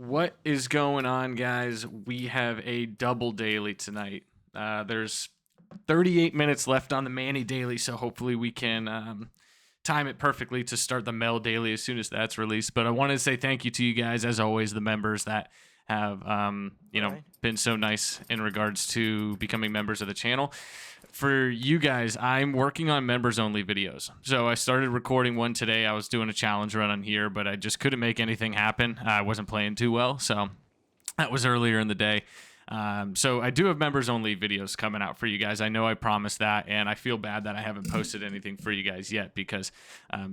What is going on, guys? We have a double daily tonight. There's 38 minutes left on the Manny daily, so hopefully we can time it perfectly to start the Mel daily as soon as that's released. But I wanted to say thank you to you guys, as always, the members that have been so nice in regards to becoming members of the channel. For you guys, I'm working on members only videos. So I started recording one today. I was doing a challenge run on here, but I just couldn't make anything happen. I wasn't playing too well, so that was earlier in the day. So I do have members only videos coming out for you guys. I know I promised that, and I feel bad that I haven't posted anything for you guys yet because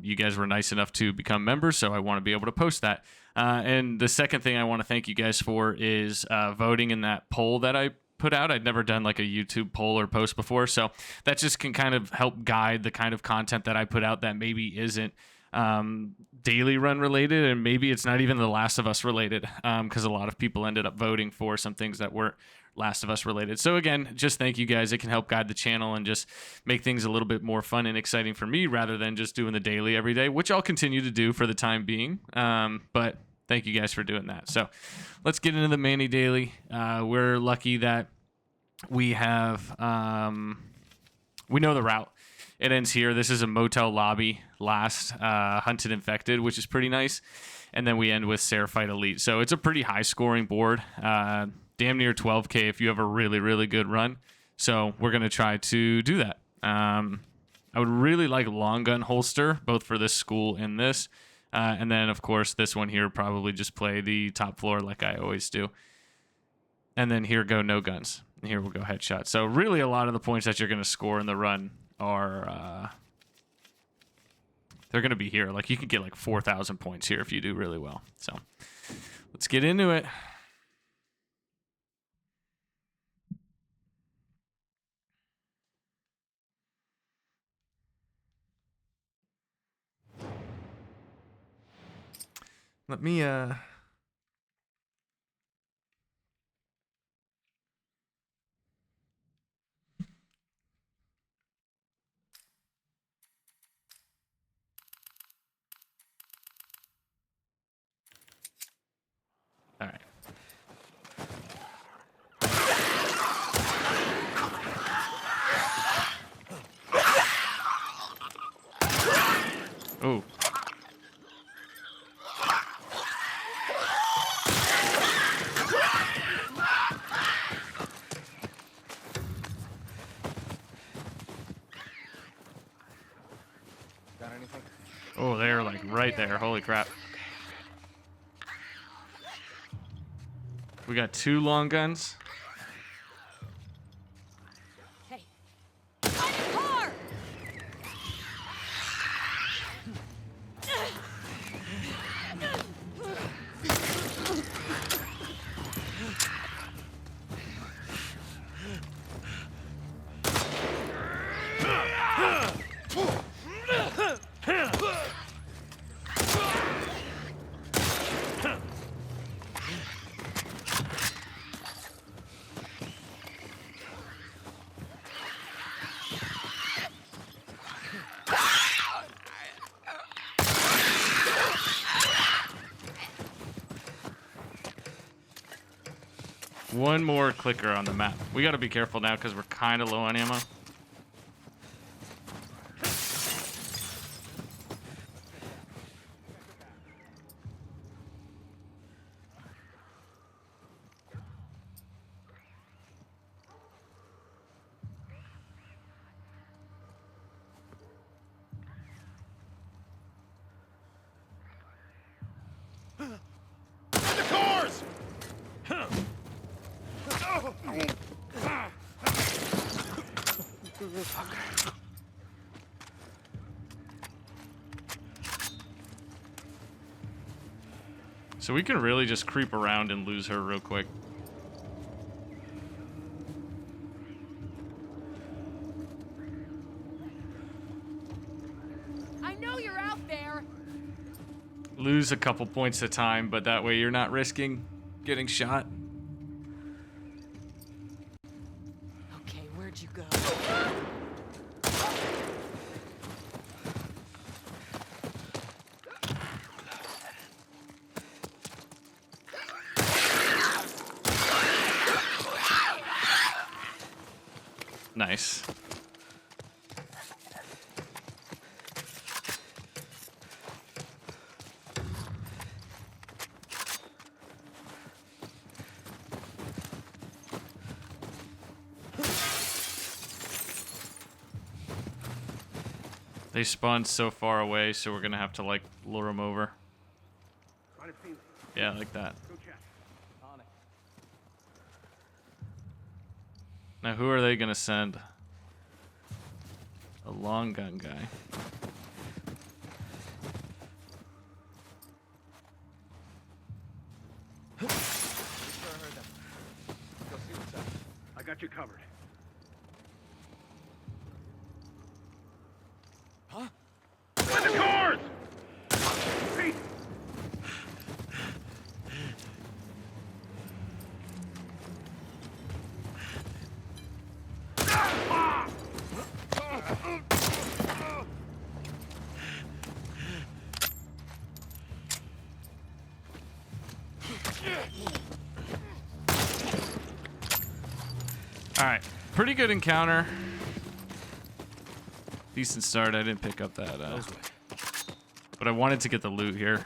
you guys were nice enough to become members, so I want to be able to post that. And the second thing I want to thank you guys for is voting in that poll that I put out. I'd never done like a YouTube poll or post before, so that just can kind of help guide the kind of content that I put out that maybe isn't daily run related, and maybe it's not even The Last of Us related, because a lot of people ended up voting for some things that weren't Last of Us related. So again, just thank you guys. It can help guide the channel and just make things a little bit more fun and exciting for me rather than just doing the daily every day, which I'll continue to do for the time being. But thank you guys for doing that. So let's get into the Manny Daily. We're lucky that we have, we know the route. It ends here. This is a motel lobby last, Hunted Infected, which is pretty nice. And then we end with Seraphite Elite. So it's a pretty high scoring board. Damn near 12K if you have a really, really good run. So we're going to try to do that. I would really like long gun holster, both for this school and this. And then, of course, this one here, probably just play the top floor like I always do. And then here go no guns. And here we'll go headshot. So really a lot of the points that you're going to score in the run are, they're going to be here. Like you could get like 4,000 points here if you do really well. So let's get into it. Let me, All right. Oh. Got anything? Oh, they're like right there. Holy crap. We got 2 long guns. Hey. Car! One more clicker on the map. We got to be careful now because we're kind of low on ammo. The cars! So we can really just creep around and lose her real quick. I know you're out there. Lose a couple points at a time, but that way you're not risking getting shot. Okay, where'd you go? Nice. They spawned so far away, so we're gonna have to like lure them over. Yeah, like that. Now, who are they gonna send? A long gun guy. I got you covered. Huh? With the cars! Pete! All right, pretty good encounter. Decent start. I didn't pick up that, but I wanted to get the loot here.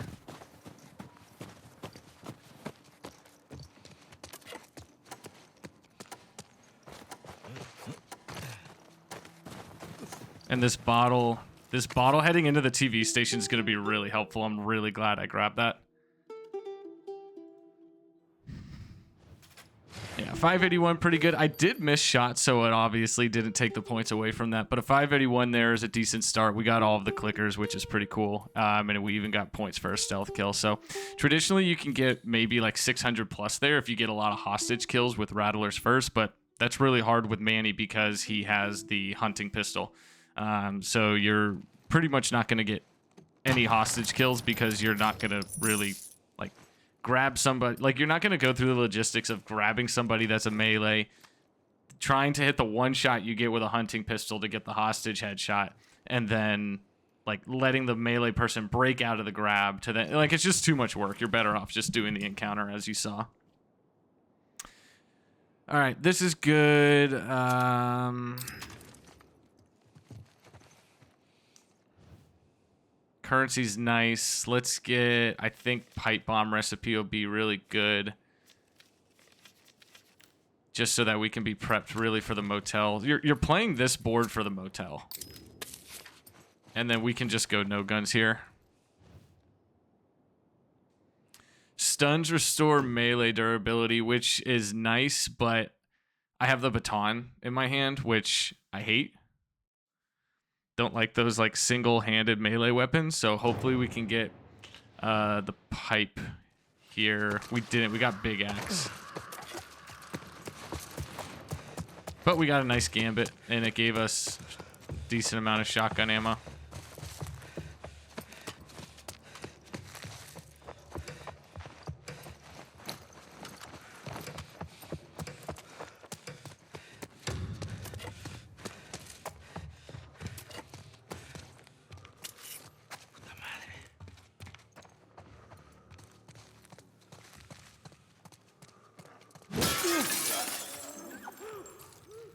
And this bottle heading into the TV station is going to be really helpful. I'm really glad I grabbed that. Yeah, 581, pretty good. I did miss shots, so it obviously didn't take the points away from that. But a 581 there is a decent start. We got all of the clickers, which is pretty cool. And we even got points for a stealth kill. So traditionally, you can get maybe like 600 plus there if you get a lot of hostage kills with rattlers first. But that's really hard with Manny because he has the hunting pistol. So you're pretty much not going to get any hostage kills because you're not going to really like grab somebody. Like, you're not going to go through the logistics of grabbing somebody that's a melee, trying to hit the one shot you get with a hunting pistol to get the hostage headshot, and then like letting the melee person break out of the grab to then, like, it's just too much work. You're better off just doing the encounter as you saw. All right, this is good. Currency's nice. Let's get, I think pipe bomb recipe will be really good. Just so that we can be prepped really for the motel. You're playing this board for the motel. And then we can just go no guns here. Stuns restore melee durability, which is nice, but I have the baton in my hand, which I hate. Don't like those like single-handed melee weapons, so hopefully we can get the pipe here. We didn't. We got big axe, but we got a nice gambit, and it gave us a decent amount of shotgun ammo.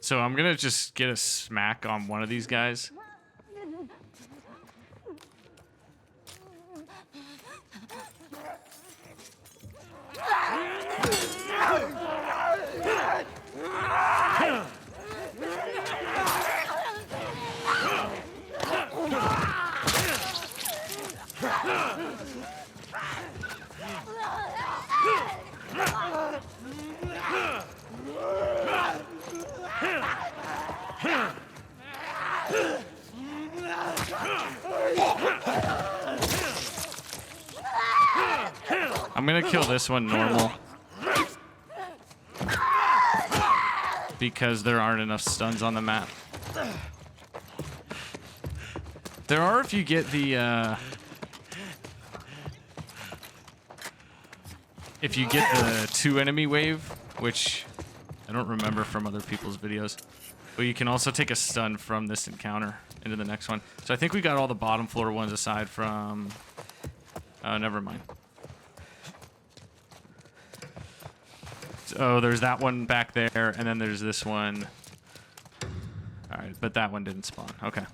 So I'm gonna just get a smack on one of these guys. I'm gonna kill this one normal because there aren't enough stuns on the map. There are if you get the two enemy wave, which I don't remember from other people's videos. But you can also take a stun from this encounter into the next one. So I think we got all the bottom floor ones aside from... never mind. Oh, there's that one back there, and then there's this one. but that one didn't spawn. Okay.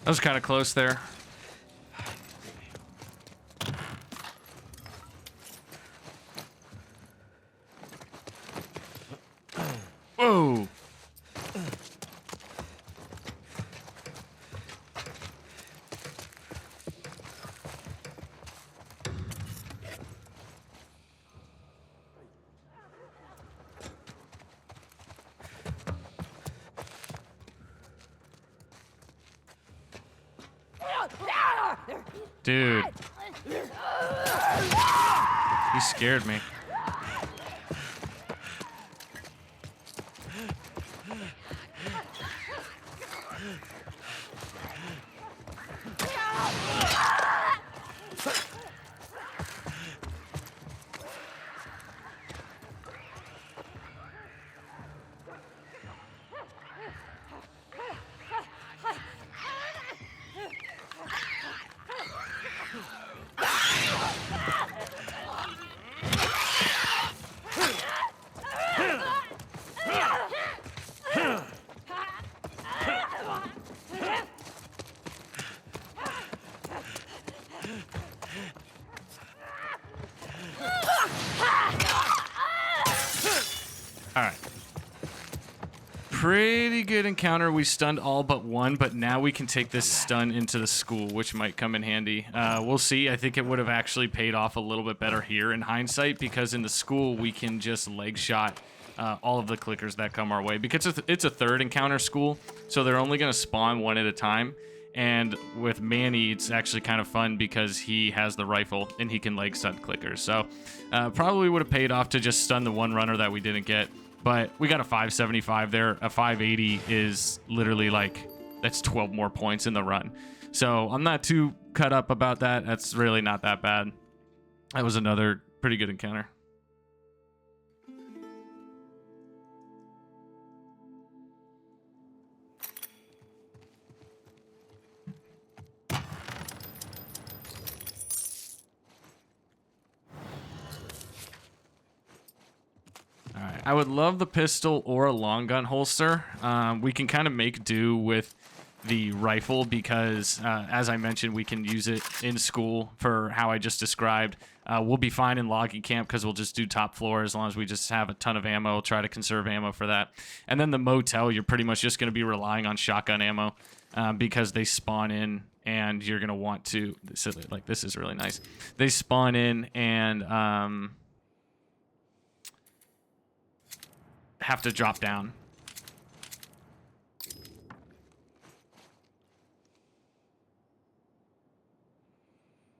That was kind of close there. Whoa. Dude. He scared me. Pretty good encounter. We stunned all but one, but now we can take this stun into the school, which might come in handy. We'll see. I think it would have actually paid off a little bit better here in hindsight, because in the school we can just leg shot all of the clickers that come our way, because it's a third encounter school, so they're only going to spawn one at a time. And with Manny, it's actually kind of fun because he has the rifle and he can leg stun clickers. So probably would have paid off to just stun the one runner that we didn't get. But we got a 575 there. A 580 is literally like, that's 12 more points in the run. So I'm not too cut up about that. That's really not that bad. That was another pretty good encounter. Alright, I would love the pistol or a long gun holster. We can kind of make do with the rifle because, as I mentioned, we can use it in school for how I just described. We'll be fine in logging camp because we'll just do top floor as long as we just have a ton of ammo. We'll try to conserve ammo for that. And then the motel, you're pretty much just going to be relying on shotgun ammo because they spawn in and you're going to want to... This is really nice. They spawn in and... have to drop down.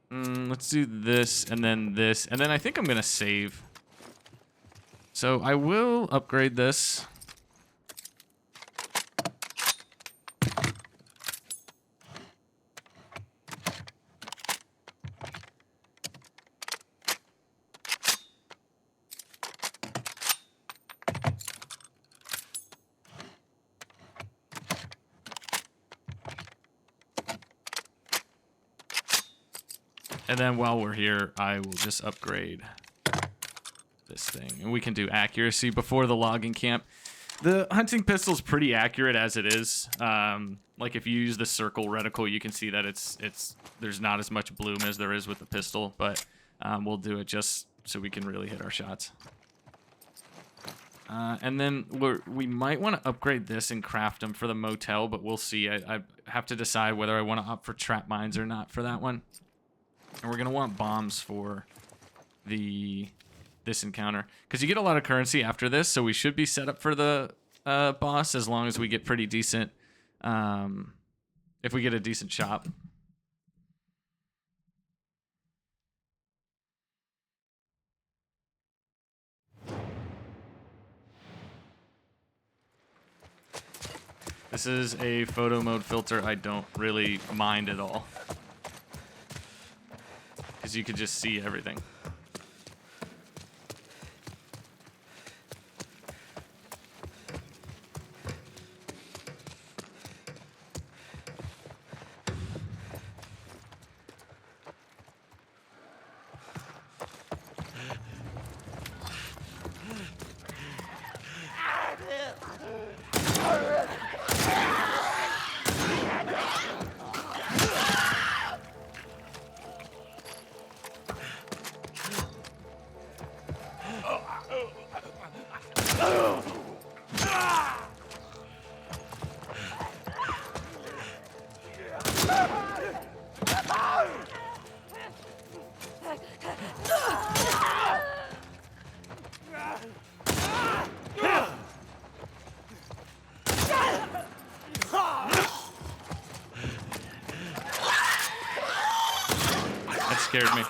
Let's do this and then this, and then I think I'm gonna save. So I will upgrade this. And then while we're here, I will just upgrade this thing. And we can do accuracy before the logging camp. The hunting pistol is pretty accurate as it is. Like if you use the circle reticle, you can see that there's not as much bloom as there is with the pistol. But we'll do it just so we can really hit our shots. And then we might want to upgrade this and craft them for the motel, but we'll see. I have to decide whether I want to opt for trap mines or not for that one. And we're going to want bombs for this encounter. Because you get a lot of currency after this, so we should be set up for the boss as long as we get pretty decent... if we get a decent shop. This is a photo mode filter I don't really mind at all, because you could just see everything. That scared me.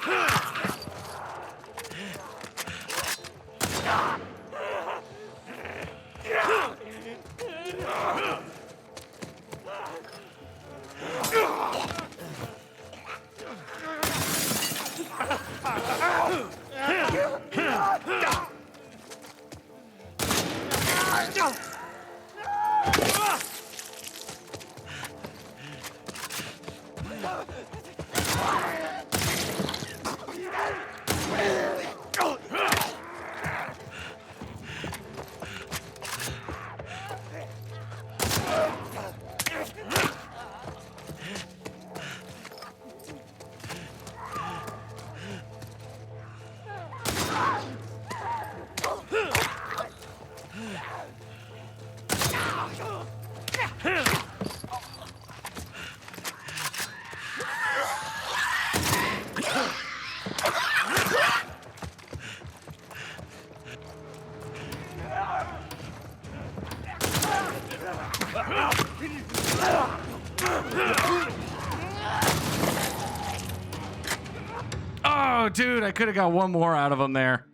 Oh, dude, I could have got one more out of him there.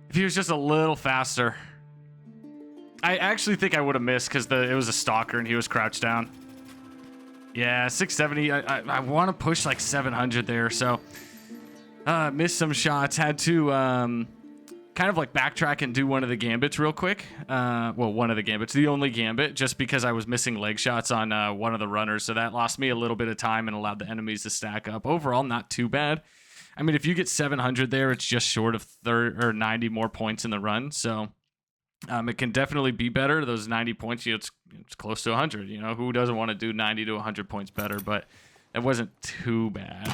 If he was just a little faster. I actually think I would have missed because it was a stalker and he was crouched down. Yeah, 670. I want to push like 700 there, so missed some shots. Had to kind of like backtrack and do one of the gambits real quick. Well, one of the gambits, the only gambit, just because I was missing leg shots on one of the runners, so that lost me a little bit of time and allowed the enemies to stack up. Overall, not too bad. I mean, if you get 700 there, it's just short of 90 more points in the run, so it can definitely be better. Those 90 points, it's close to 100. You know, who doesn't want to do 90 to 100 points better? But it wasn't too bad.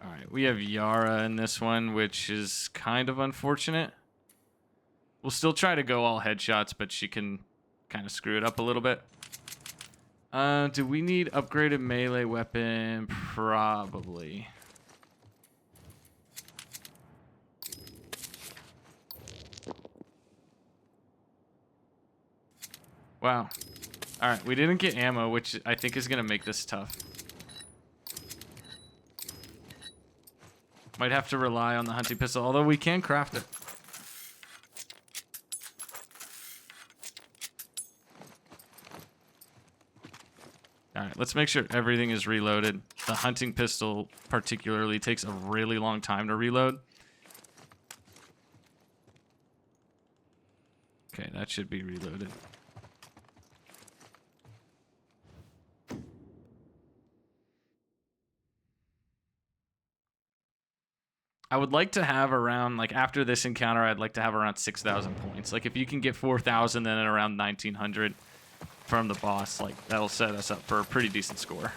All right, we have Yara in this one, which is kind of unfortunate. We'll still try to go all headshots, but she can kind of screw it up a little bit. Do we need upgraded melee weapon? Probably. Wow. All right, we didn't get ammo, which I think is going to make this tough. Might have to rely on the hunting pistol, although we can craft it. All right, let's make sure everything is reloaded. The hunting pistol particularly takes a really long time to reload. Okay, that should be reloaded. I would like to have around, like, after this encounter, I'd like to have around 6,000 points. Like, if you can get 4,000, then around 1,900 from the boss, like, that'll set us up for a pretty decent score.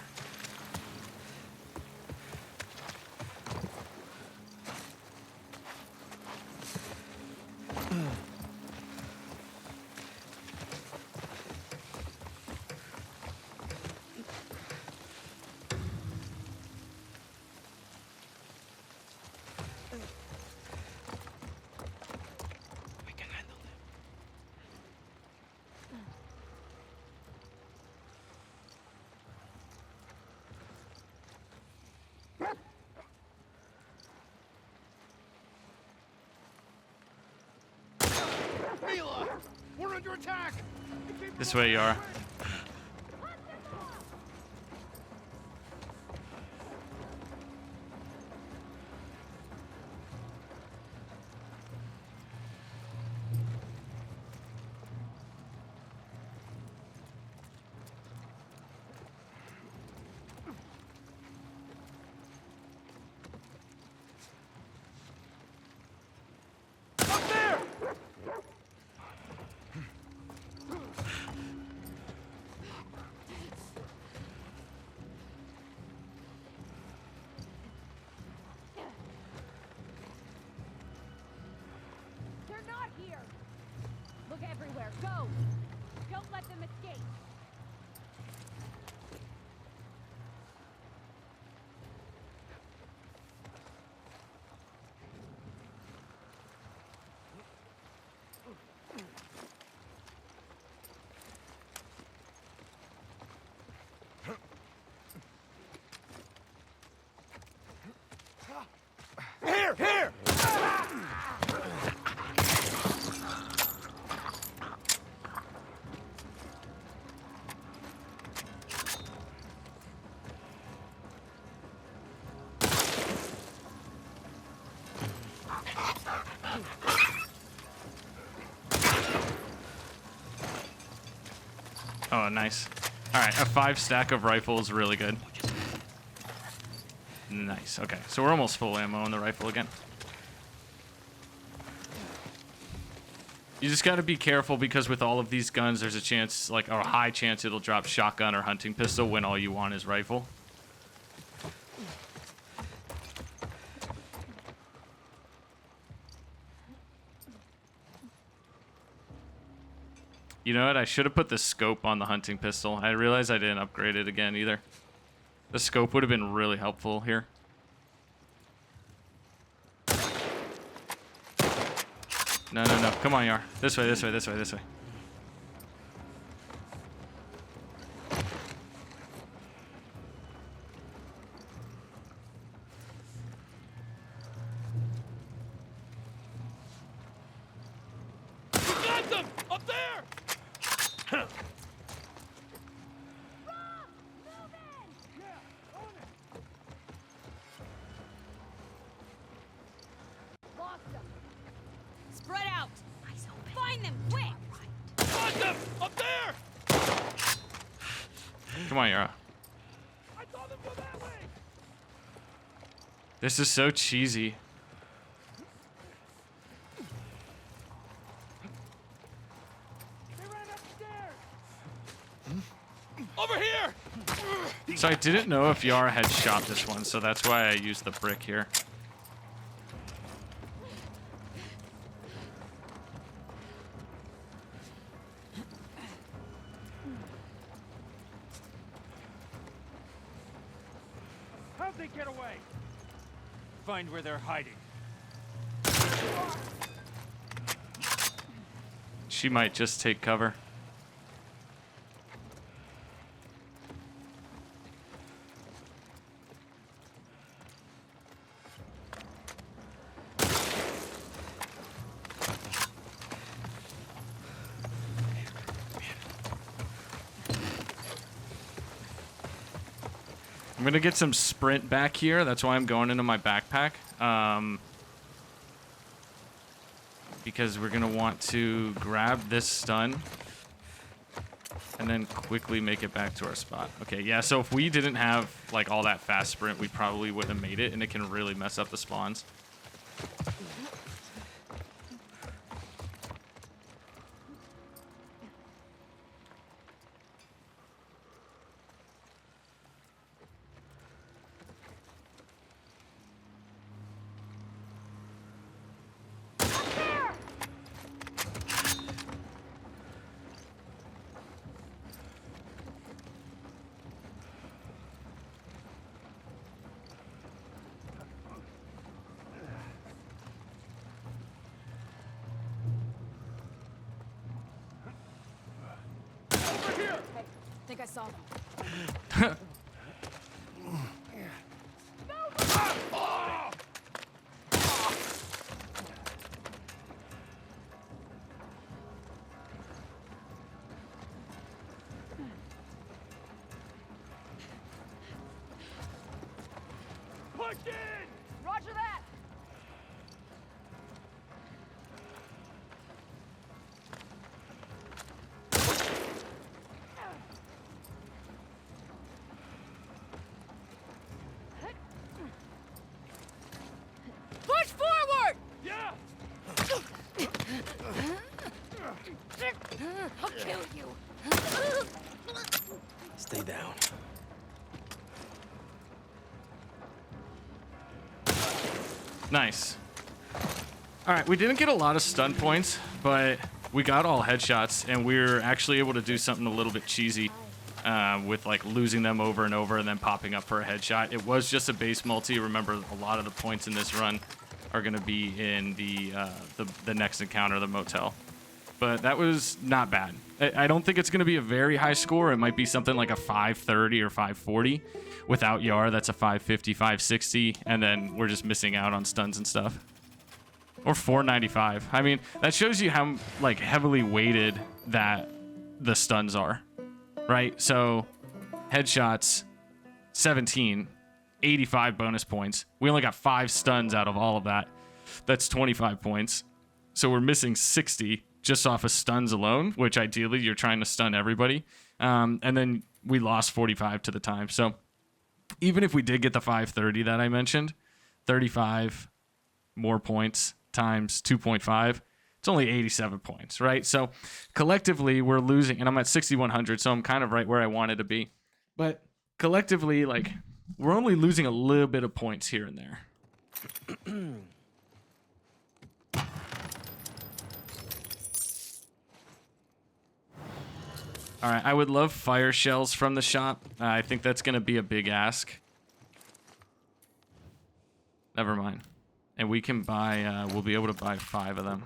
Sheila! We're under attack! This way, Yara. They're not here. Look everywhere. Go. Don't let them escape. Here! Here! Oh, nice. All right, a 5 stack of rifle is really good. Nice. Okay, so we're almost full ammo on the rifle again. You just got to be careful because with all of these guns, there's a chance, like a high chance, it'll drop shotgun or hunting pistol when all you want is rifle. You know what? I should have put the scope on the hunting pistol. I realized I didn't upgrade it again either. The scope would have been really helpful here. No, no, no. Come on, Yar. This way, this way, this way, this way. We got them! Up there! Lost them. Spread out. Find them quick. Got them! Up there! Come on, Yara. I saw them go that way! This is so cheesy. They ran upstairs! Over here! So I didn't know if Yara had shot this one, so that's why I used the brick here. How'd they get away? Find where they're hiding. She might just take cover. I'm gonna get some sprint back here. That's why I'm going into my backpack. Because we're gonna want to grab this stun and then quickly make it back to our spot. Okay, yeah, so if we didn't have like all that fast sprint, we probably wouldn't have made it, and it can really mess up the spawns. I think I saw them. Push in! Roger that! Push forward! Yeah! I'll kill you. Stay down. Nice. All right, we didn't get a lot of stun points, but we got all headshots, and we were actually able to do something a little bit cheesy with like losing them over and over and then popping up for a headshot. It was just a base multi. Remember, a lot of the points in this run are going to be in the next encounter, the motel. But that was not bad. I don't think it's going to be a very high score. It might be something like a 530 or 540. Without Yara, that's a 550, 560, and then we're just missing out on stuns and stuff. Or 495. I mean, that shows you how like heavily weighted that the stuns are, right? So headshots, 17, 85 bonus points. We only got 5 stuns out of all of that. That's 25 points. So we're missing 60 just off of stuns alone, which ideally you're trying to stun everybody. And then we lost 45 to the time. So even if we did get the 530 that I mentioned, 35 more points times 2.5, it's only 87 points, right? So collectively we're losing, and I'm at 6,100, so I'm kind of right where I wanted to be. But collectively, like, we're only losing a little bit of points here and there. All right, I would love fire shells from the shop. I think that's going to be a big ask. Never mind. And we can buy, we'll be able to buy 5 of them.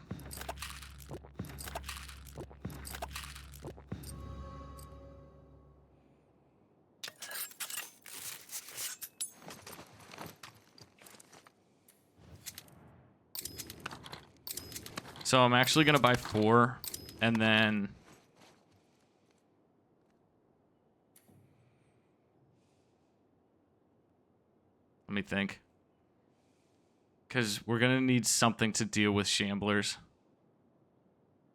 So I'm actually going to buy 4 and then... Let me think. Because we're going to need something to deal with shamblers.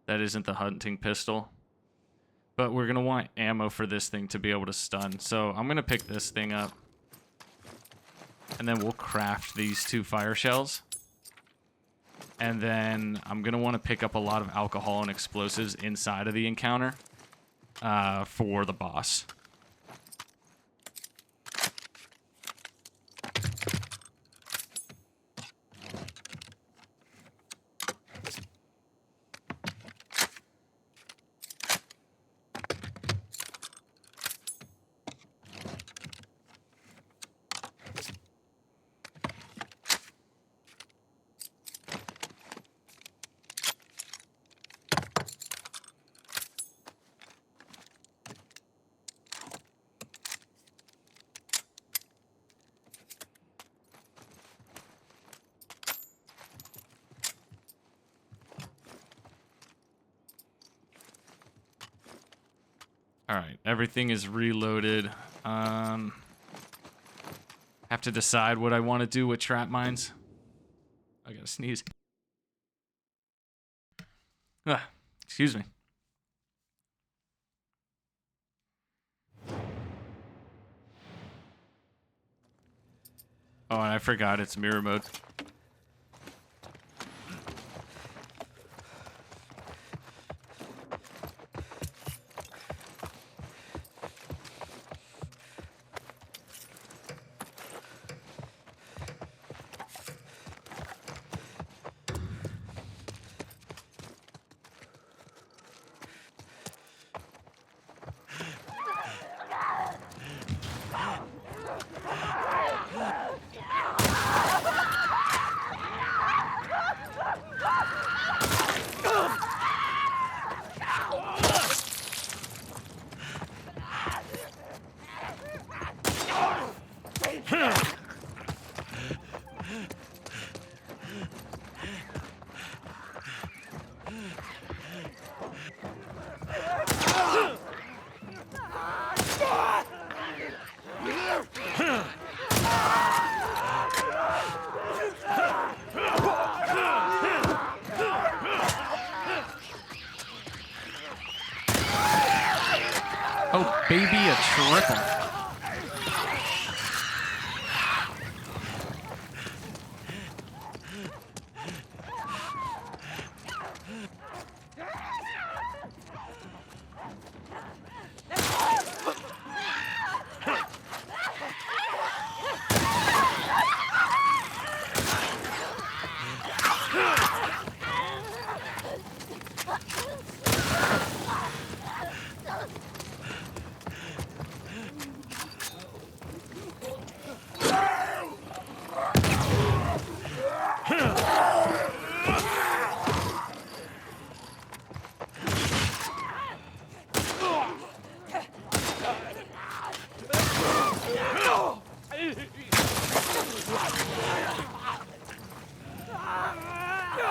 That isn't the hunting pistol. But we're going to want ammo for this thing to be able to stun. So I'm going to pick this thing up. And then we'll craft these 2 fire shells. And then I'm going to want to pick up a lot of alcohol and explosives inside of the encounter for the boss. All right, everything is reloaded. Have to decide what I want to do with trap mines. I gotta sneeze. Excuse me. Oh, and I forgot it's mirror mode. baby, a triple.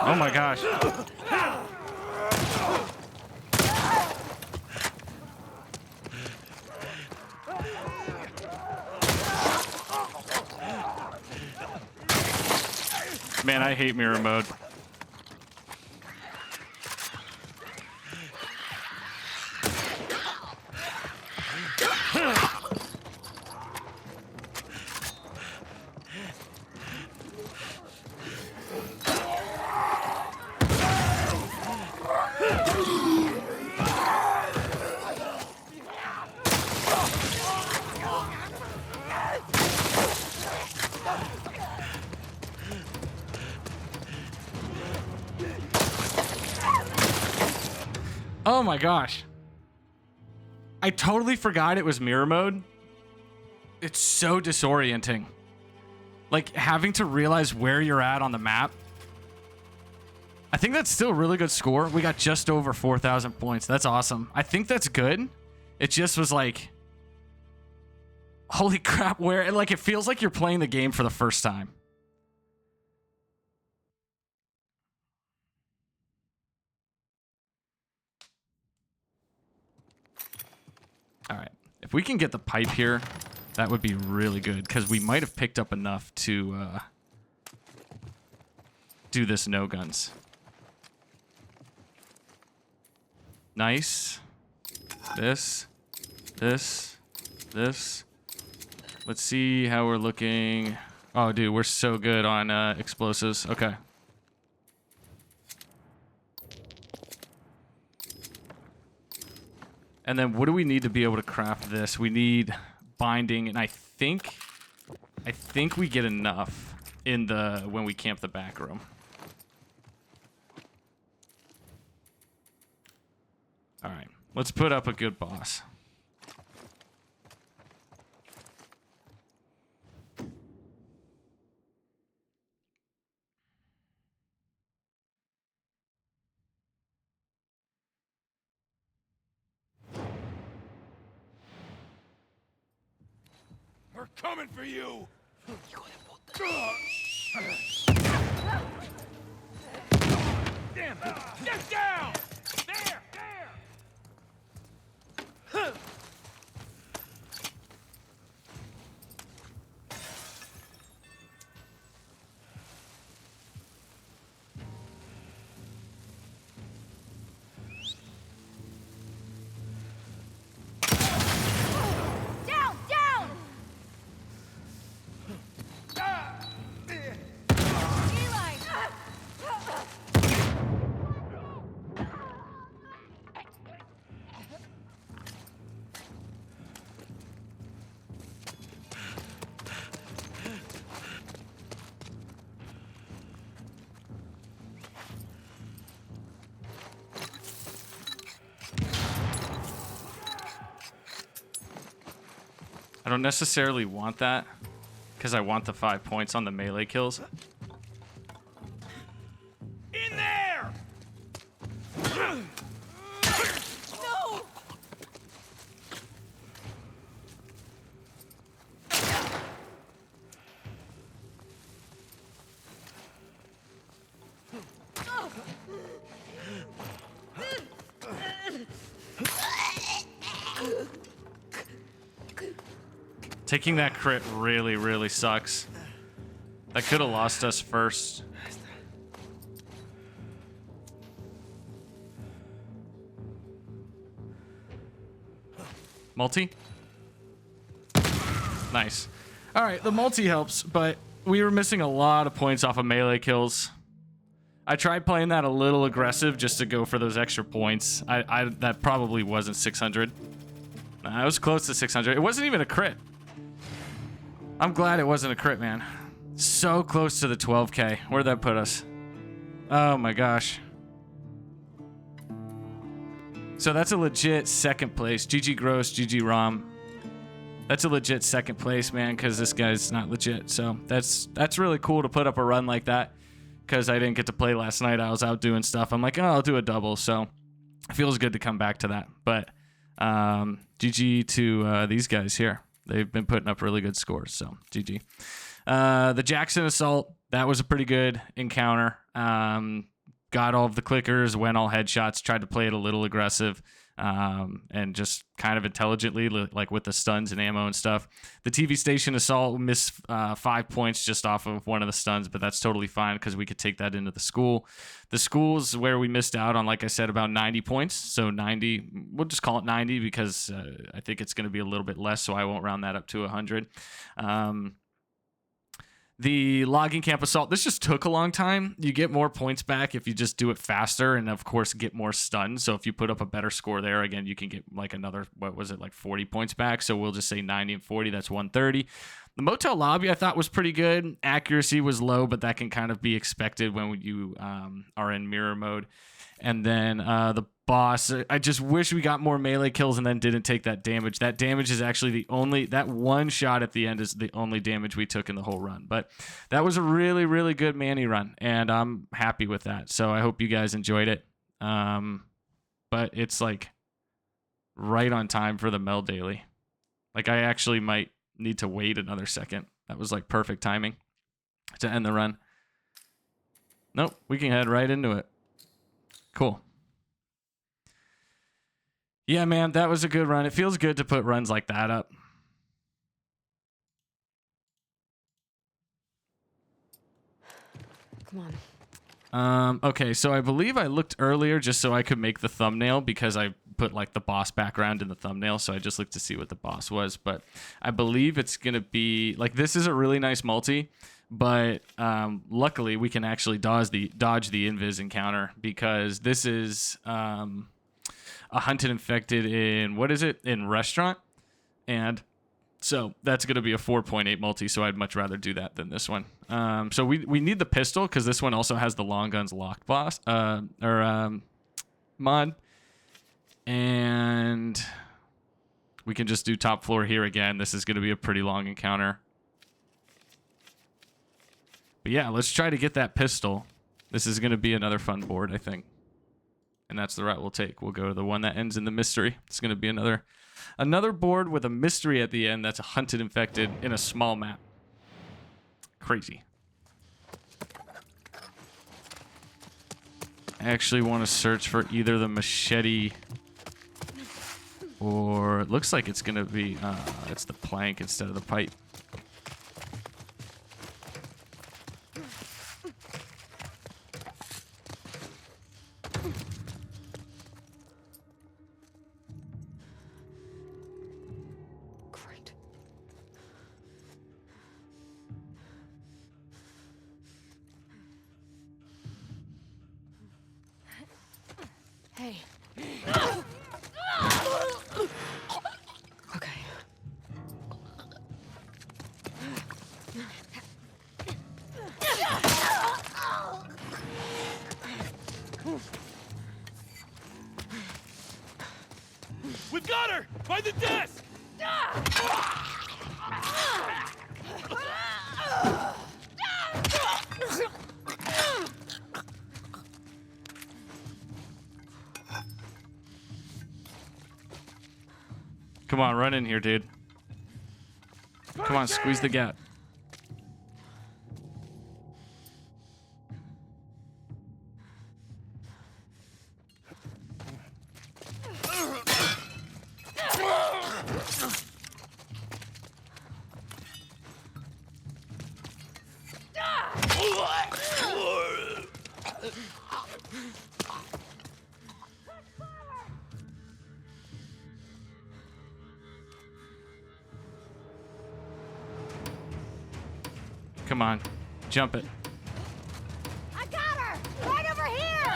Oh my gosh. Man, I hate mirror mode. Oh my gosh. I totally forgot it was mirror mode. It's so disorienting. Like having to realize where you're at on the map. I think that's still a really good score. We got just over 4,000 points. That's awesome. I think that's good. It just was like, holy crap, where, like, it feels like you're playing the game for the first time. All right. If we can get the pipe here, that would be really good because we might have picked up enough to do this no guns. Nice. This. Let's see how we're looking. Oh, dude, we're so good on explosives. Okay. And then what do we need to be able to craft this? We need binding, and I think we get enough in the when we camp the back room. All right, let's put up a good boss. We're coming for you! Damn it! Get down! There! Down! Down! Eli! I don't necessarily want that because I want the 5 points on the melee kills. In there! No! Taking that crit really, really sucks. That could have lost us first. Multi? Nice. All right, the multi helps, but we were missing a lot of points off of melee kills. I tried playing that a little aggressive just to go for those extra points. That probably wasn't 600. Nah, it was close to 600. It wasn't even a crit. I'm glad it wasn't a crit, man. So close to the 12K. Where'd that put us? Oh my gosh. So that's a legit second place. GG Gross, GG Rom. That's a legit second place, man, because this guy's not legit. So that's really cool to put up a run like that, because I didn't get to play last night. I was out doing stuff. I'm like, oh, I'll do a double. So it feels good to come back to that. But GG to these guys here. They've been putting up really good scores. So GG. The Jackson Assault, that was a pretty good encounter. Got all of the clickers, went all headshots, tried to play it a little aggressive, and just kind of intelligently, like with the stuns and ammo and stuff. The TV Station Assault missed 5 points just off of one of the stuns, but that's totally fine because we could take that into the school. The school's where we missed out on, like I said, about 90 points. So 90, we'll just call it 90 because I think it's going to be a little bit less, so I won't round that up to 100. The Logging Camp Assault, this just took a long time. You get more points back if you just do it faster and, of course, get more stuns. So if you put up a better score there, again, you can get like another, what was it, like 40 points back. So we'll just say 90 and 40, that's 130. The Motel Lobby I thought was pretty good. Accuracy was low, but that can kind of be expected when you are in mirror mode. And then the boss, I just wish we got more melee kills and then didn't take that damage. That damage is actually the only, that one shot at the end is the only damage we took in the whole run. But that was a really, really good Manny run, and I'm happy with that. So I hope you guys enjoyed it. But it's like right on time for the Mel Daily. Like I actually might need to wait another second. That was like perfect timing to end the run. Nope, we can head right into it. Cool. Yeah, man, that was a good run. It feels good to put runs like that up. Come on. Okay, so I believe I looked earlier just so I could make the thumbnail because I put like the boss background in the thumbnail, so I just looked to see what the boss was. But I believe it's going to be, like, this is a really nice multi, but luckily we can actually dodge the invis encounter because this is a hunted infected in, what is it, in restaurant, and so that's going to be a 4.8 multi, so I'd much rather do that than this one. So we need the pistol because this one also has the long guns locked boss mod, and we can just do top floor here again. This is going to be a pretty long encounter. But yeah, let's try to get that pistol. This is going to be another fun board, I think. And that's the route we'll take. We'll go to the one that ends in the mystery. It's going to be another board with a mystery at the end that's a hunted infected in a small map. Crazy. I actually want to search for either the machete or it looks like it's going to be, it's the plank instead of the pipe. Hey. Okay. We've got her! By the desk! Come on, run in here, dude. Come on, squeeze the gap. Come on. Jump it. I got her! Right over here!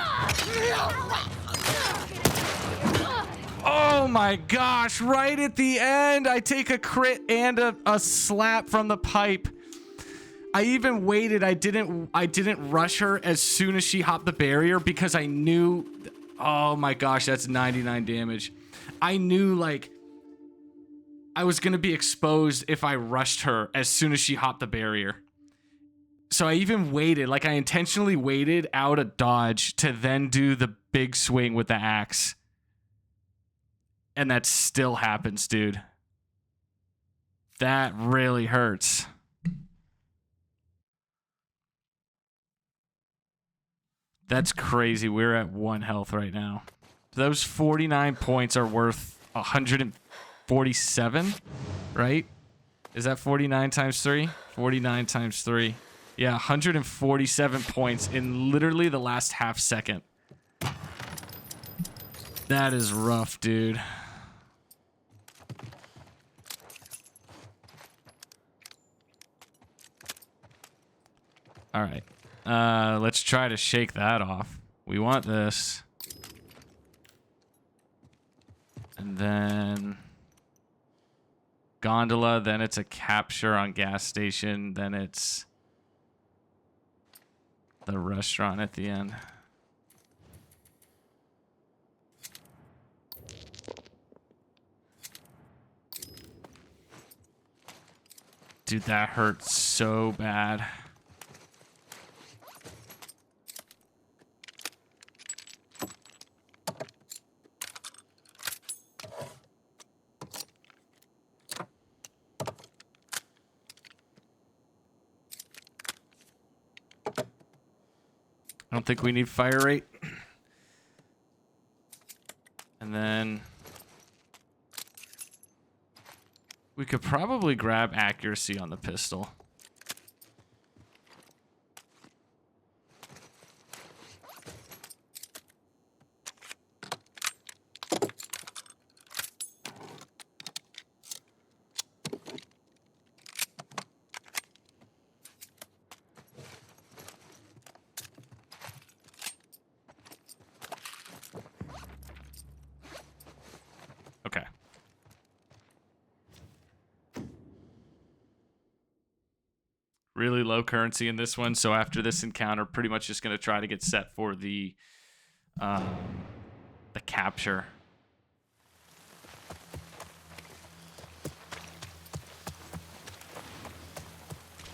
Oh my gosh, right at the end, I take a crit and a slap from the pipe. I even waited. I didn't rush her as soon as she hopped the barrier because I knew, oh my gosh, that's 99 damage. I knew like I was going to be exposed if I rushed her as soon as she hopped the barrier. So I even waited, like I intentionally waited out a dodge to then do the big swing with the axe. And that still happens, dude. That really hurts. That's crazy. We're at 1 health right now. Those 49 points are worth 147, right? Is that 49 times 3? 49 times 3. Yeah, 147 points in literally the last half second. That is rough, dude. All right. Let's try to shake that off. We want this. And then gondola, then it's a capture on gas station, then it's the restaurant at the end. Dude, that hurts so bad. I don't think we need fire rate. And then we could probably grab accuracy on the pistol. Okay. Really low currency in this one, so after this encounter, pretty much just going to try to get set for the capture.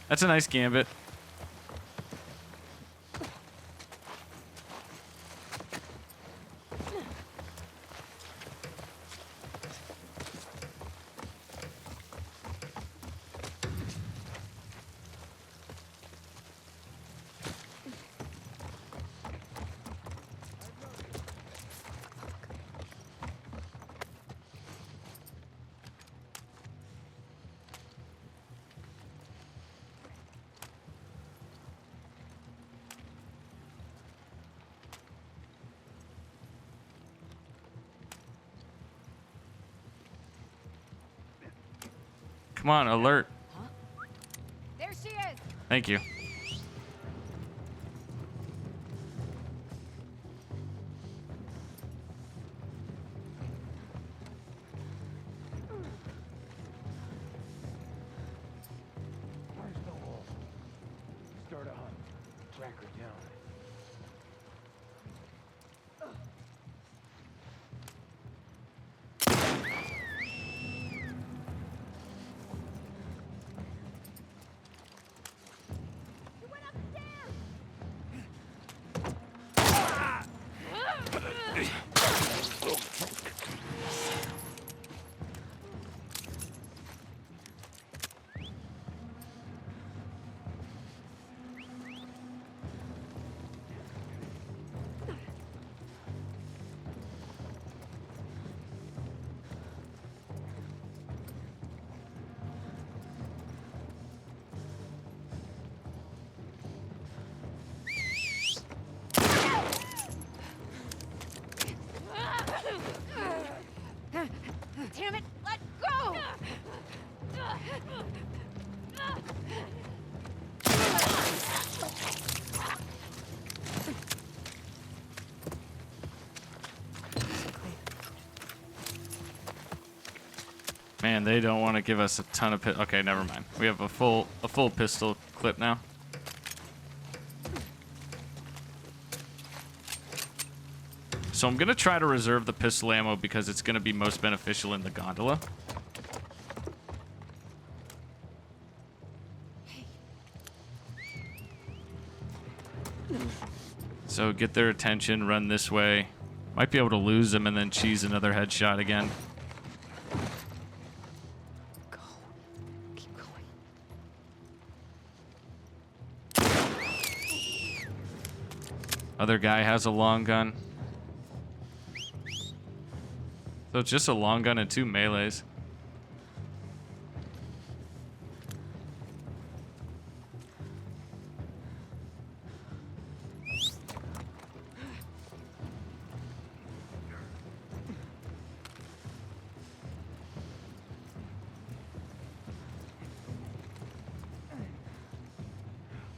That's a nice gambit. Come on, alert. There she is! Thank you. Where's the wolf? Start a hunt. Track her down. You went upstairs! Man, they don't want to give us a ton of okay, never mind. We have a full pistol clip now. So I'm going to try to reserve the pistol ammo because it's going to be most beneficial in the gondola. So get their attention, run this way. Might be able to lose them and then cheese another headshot again. Go. Keep going. Other guy has a long gun. So it's just a long gun and 2 melees.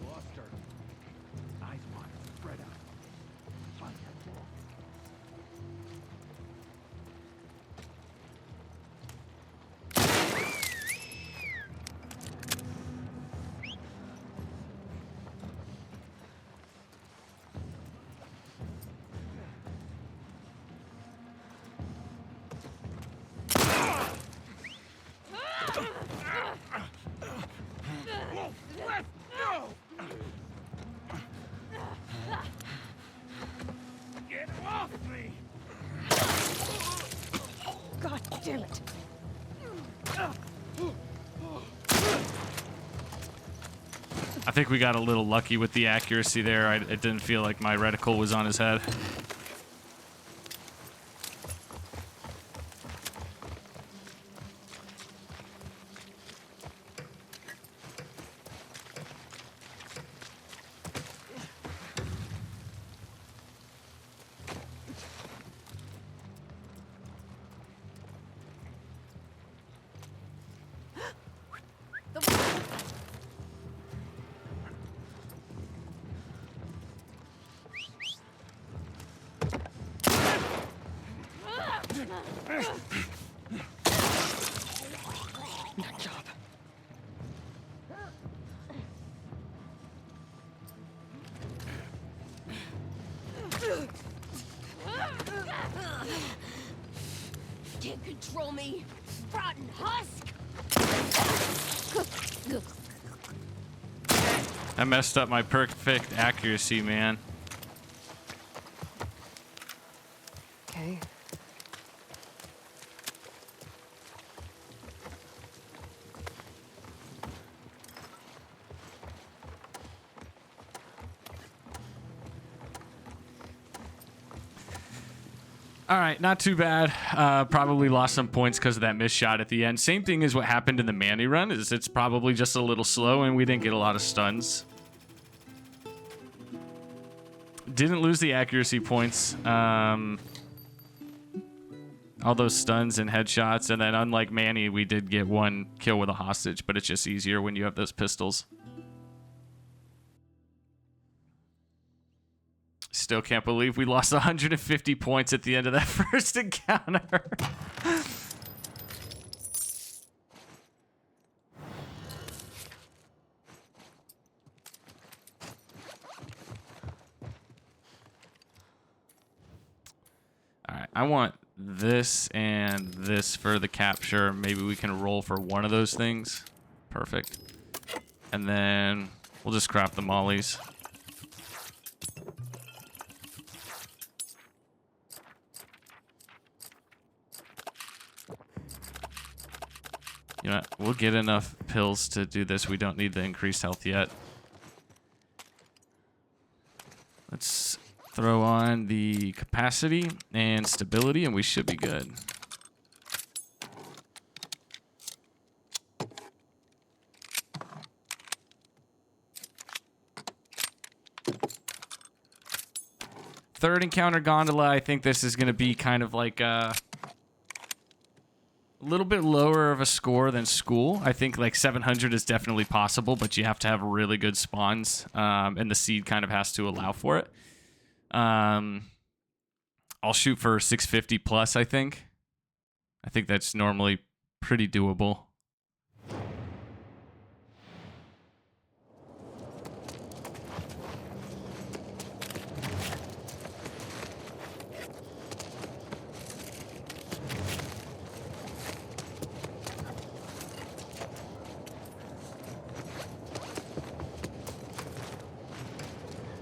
Lost her. Eyes wide, spread out. Find her. Get off me! God damn it. I think we got a little lucky with the accuracy there. It didn't feel like my reticle was on his head. Nut job. Can't control me, rotten husk! I messed up my perfect accuracy, man. Okay. All right, not too bad. Probably lost some points because of that missed shot at the end. Same thing as what happened in the Manny run. Is it's probably just a little slow, and we didn't get a lot of stuns. Didn't lose the accuracy points. All those stuns and headshots, and then unlike Manny, we did get 1 kill with a hostage, but it's just easier when you have those pistols. Still can't believe we lost 150 points at the end of that first encounter. All right, I want this and this for the capture. Maybe we can roll for one of those things. Perfect. And then we'll just crap the mollies. You know, we'll get enough pills to do this. We don't need the increased health yet. Let's throw on the capacity and stability, and we should be good. Third encounter gondola. I think this is going to be kind of like a little bit lower of a score than school. I think like 700 is definitely possible, but you have to have really good spawns, and the seed kind of has to allow for it. I'll shoot for 650 plus, I think. I think that's normally pretty doable.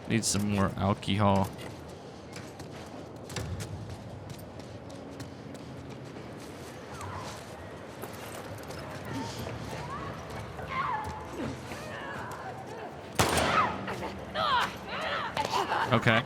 Need some more alcohol. Okay.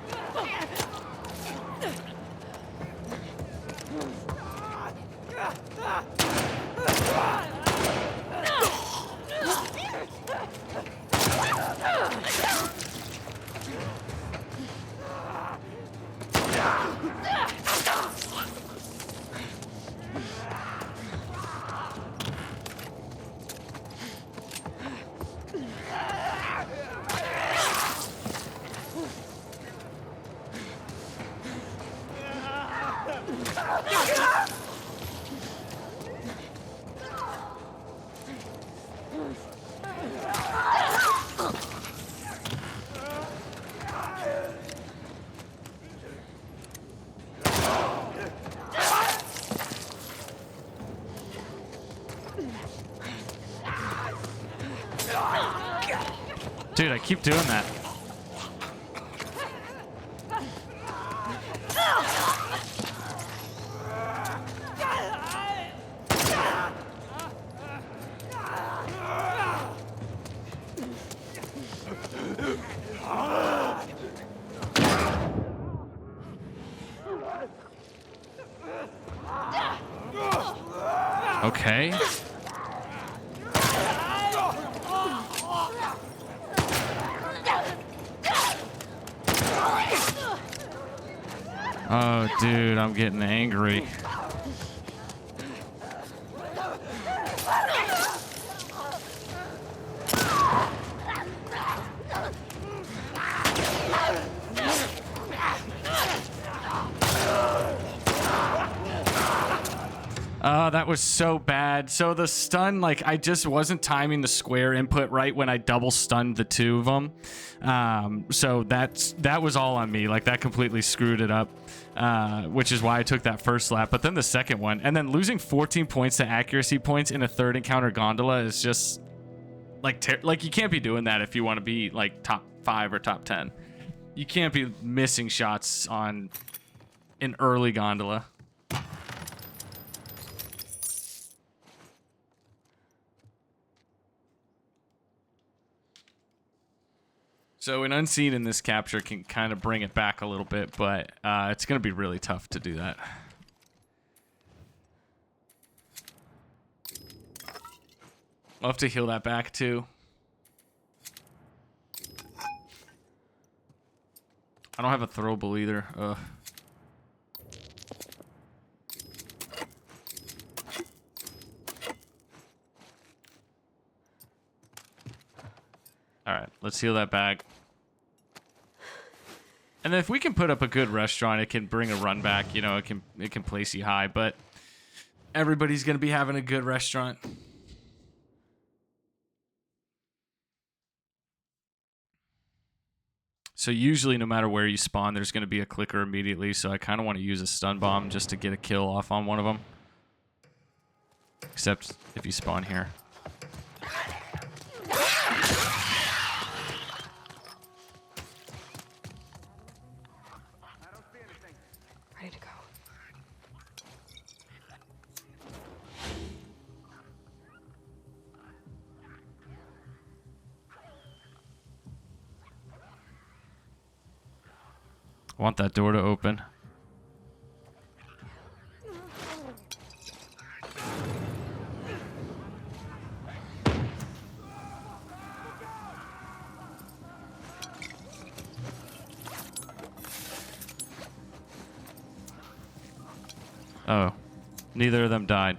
Dude, I keep doing that. Okay. Oh, dude, I'm getting angry. Oh, that was so bad. So the stun, like, I just wasn't timing the square input right when I double stunned the two of them. So that was all on me. Like, that completely screwed it up, which is why I took that first lap. But then the second one, and then losing 14 points to accuracy points in a third encounter gondola is just like you can't be doing that if you want to be like top 5 or top 10. You can't be missing shots on an early gondola. So an unseen in this capture can kind of bring it back a little bit, but it's going to be really tough to do that. I'll have to heal that back too. I don't have a throwable either. Ugh. All right, let's heal that back. And then if we can put up a good restaurant, it can bring a run back. You know, it can place you high, but everybody's gonna be having a good restaurant. So usually, no matter where you spawn, there's gonna be a clicker immediately. So I kind of want to use a stun bomb just to get a kill off on one of them. Except if you spawn here. Ready to go. I want that door to open. Oh, neither of them died.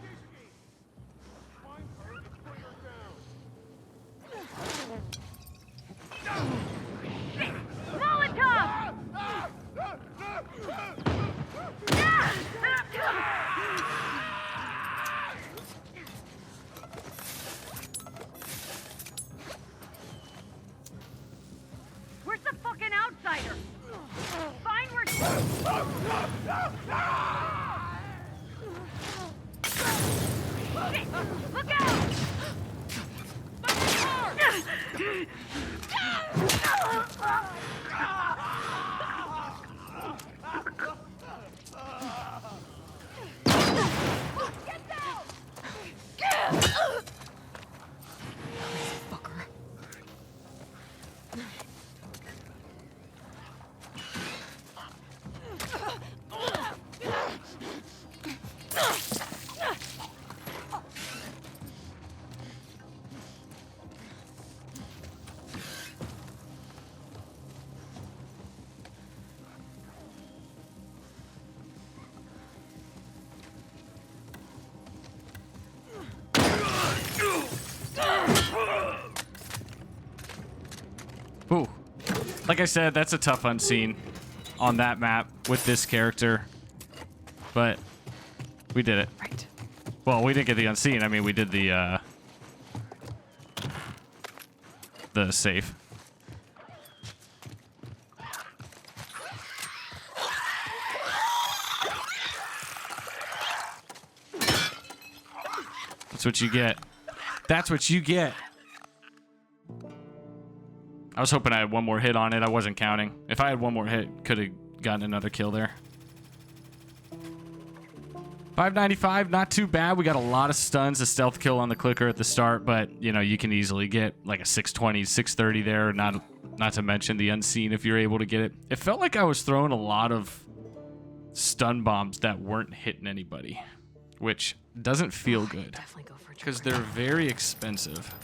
Like I said, that's a tough unseen on that map with this character. But we did it. Right. Well, we didn't get the unseen. I mean, we did the safe. That's what you get. That's what you get. I was hoping I had one more hit on it. I wasn't counting. If I had one more hit, could have gotten another kill there. 595, not too bad. We got a lot of stuns, a stealth kill on the clicker at the start, but you know, you can easily get like a 620, 630 there, not to mention the unseen if you're able to get it. It felt like I was throwing a lot of stun bombs that weren't hitting anybody, which doesn't feel good Definitely go for a because Joker. they're very expensive.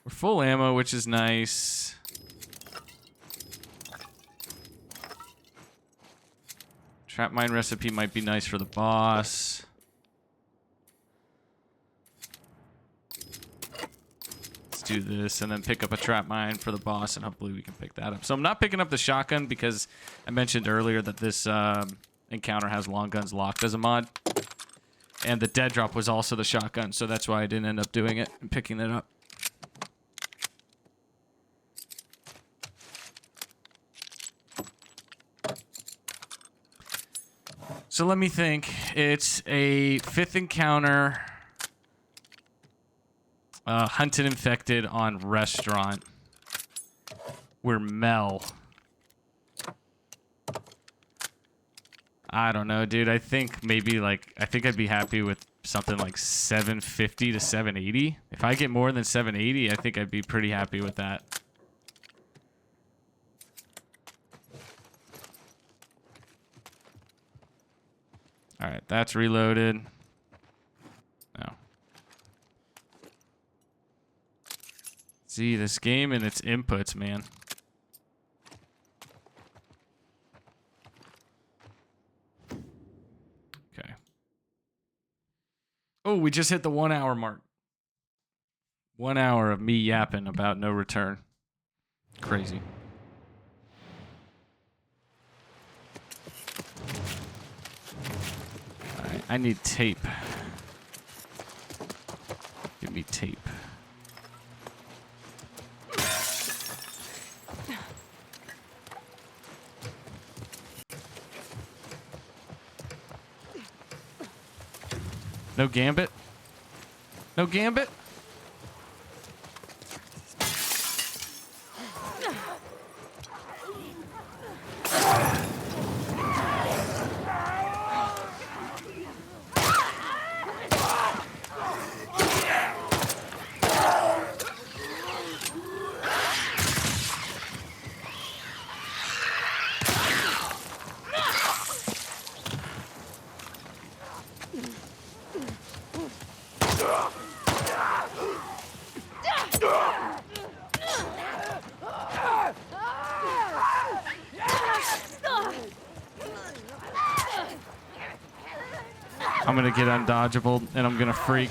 We're full ammo, which is nice. Trap mine recipe might be nice for the boss. Let's do this and then pick up a trap mine for the boss, and hopefully we can pick that up. So I'm not picking up the shotgun because I mentioned earlier that this encounter has long guns locked as a mod. And the dead drop was also the shotgun, so that's why I didn't end up doing it and picking it up. So let me think. It's a 5th encounter. Hunted infected on restaurant. We're Mel. I don't know, dude. I think maybe like, I think I'd be happy with something like 750 to 780. If I get more than 780, I think I'd be pretty happy with that. All right, that's reloaded. No. See, this game and its inputs, man. Okay. Oh, we just hit the 1 hour mark. 1 hour of me yapping about no return. Crazy. Alright, I need tape. Give me tape. No gambit? No gambit? I'm gonna get undodgeable and I'm gonna freak.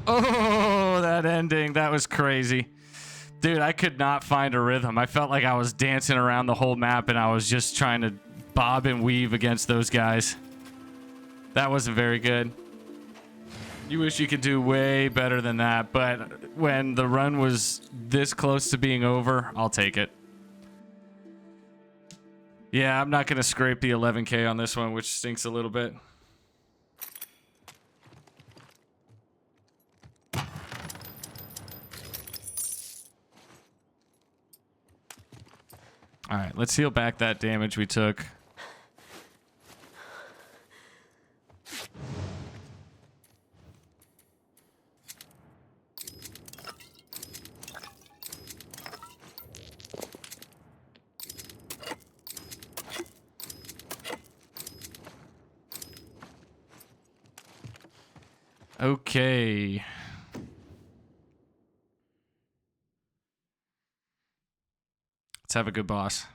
Oh, that ending. That was crazy. Dude, I could not find a rhythm. I felt like I was dancing around the whole map and I was just trying to bob and weave against those guys. That wasn't very good. You wish you could do way better than that, but when the run was this close to being over, I'll take it. Yeah, I'm not going to scrape the 11K on this one, which stinks a little bit. All right, let's heal back that damage we took. Okay. Let's have a good boss.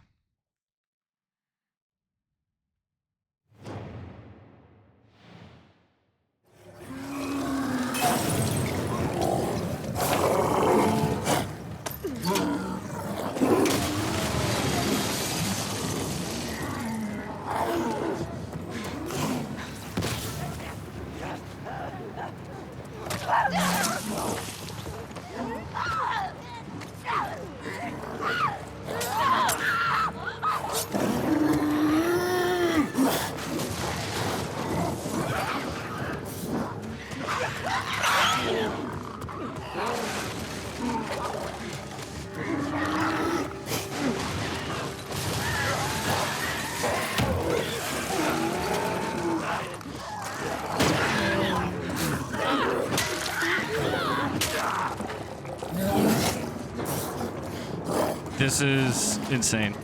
This is insane.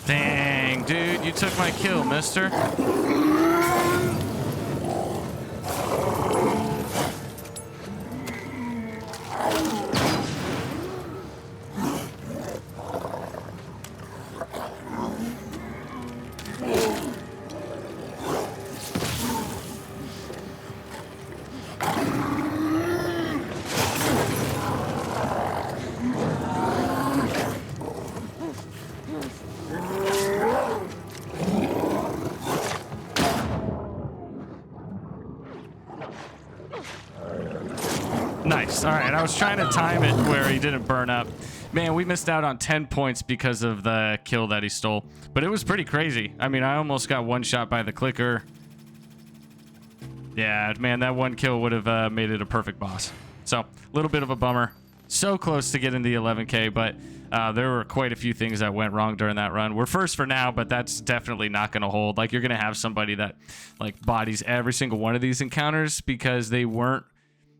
Dang, dude, you took my kill, mister. Nice. All right, I was trying to time it where he didn't burn up. Man, we missed out on 10 points because of the kill that he stole. But it was pretty crazy. I mean, I almost got one shot by the clicker. Yeah, man, that one kill would have made it a perfect boss. So, a little bit of a bummer. So close to getting the 11K, but there were quite a few things that went wrong during that run. We're first for now, but that's definitely not going to hold. Like, you're going to have somebody that, like, bodies every single one of these encounters because they weren't,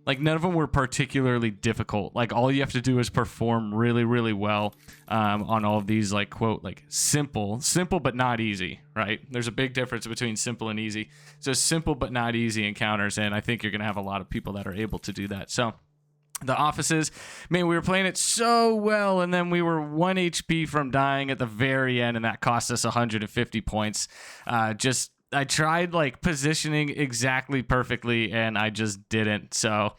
like, none of them were particularly difficult. Like, all you have to do is perform really, really well on all of these, like, quote, like, simple but not easy, right? There's a big difference between simple and easy. So simple but not easy encounters, and I think you're going to have a lot of people that are able to do that. So the offices, man, we were playing it so well, and then we were 1 HP from dying at the very end, and that cost us 150 points. I tried, like, positioning exactly perfectly, and I just didn't. So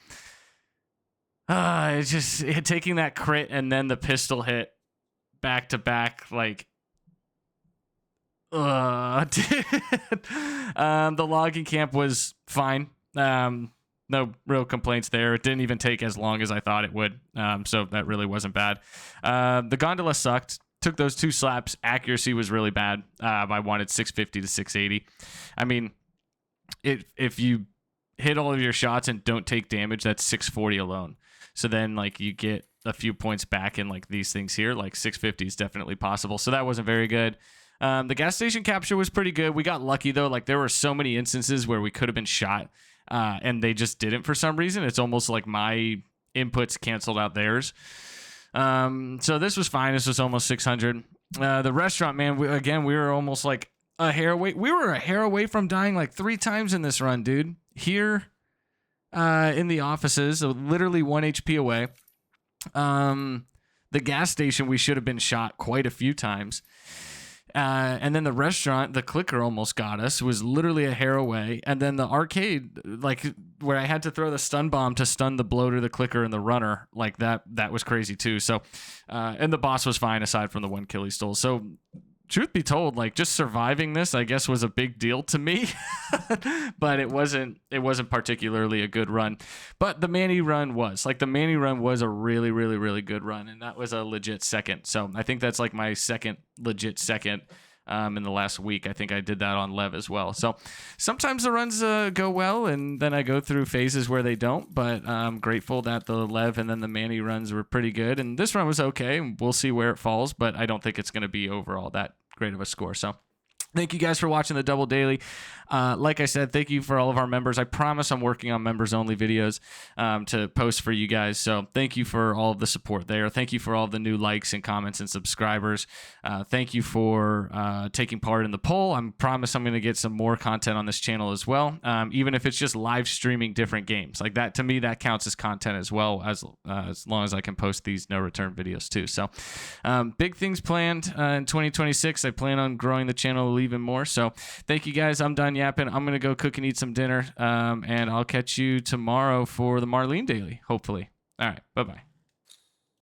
taking that crit and then the pistol hit back to back, like, dude. The logging camp was fine. No real complaints there. It didn't even take as long as I thought it would. So that really wasn't bad. The gondola sucked. Took those 2 slaps. Accuracy was really bad. I wanted 650 to 680. I mean, if you hit all of your shots and don't take damage, that's 640 alone. So then, like, you get a few points back in, like, these things here. Like, 650 is definitely possible. So that wasn't very good. The gas station capture was pretty good. We got lucky, though. Like, there were so many instances where we could have been shot and they just didn't for some reason. It's almost like my inputs canceled out theirs. So this was fine. This was almost 600. The restaurant, man, we were almost like a hair away. We were a hair away from dying like 3 times in this run, dude. Here in the offices, so literally 1 HP away. The gas station, we should have been shot quite a few times. And then the restaurant, the clicker almost got us, was literally a hair away. And then the arcade, like where I had to throw the stun bomb to stun the bloater, the clicker, and the runner, like that was crazy too. So, and the boss was fine aside from the 1 kill he stole. So, truth be told, like just surviving this, I guess, was a big deal to me, but it wasn't particularly a good run. But the Manny run was a really, really, really good run, and that was a legit second. So I think that's like my second legit second in the last week. I think I did that on Lev as well. So sometimes the runs go well, and then I go through phases where they don't. But I'm grateful that the Lev and then the Manny runs were pretty good, and this run was okay. We'll see where it falls, but I don't think it's going to be overall that great of a score. So thank you guys for watching the Double Daily. Like I said, thank you for all of our members. I promise I'm working on members only videos to post for you guys. So thank you for all of the support there. Thank you for all the new likes and comments and subscribers. Thank you for taking part in the poll. I promise I'm going to get some more content on this channel as well. Even if it's just live streaming different games like that, to me, that counts as content as well, as long as I can post these no return videos too. So big things planned in 2026. I plan on growing the channel even more. So thank you guys. I'm done yapping. I'm going to go cook and eat some dinner. And I'll catch you tomorrow for the Marlene Daily, hopefully. All right. Bye-bye.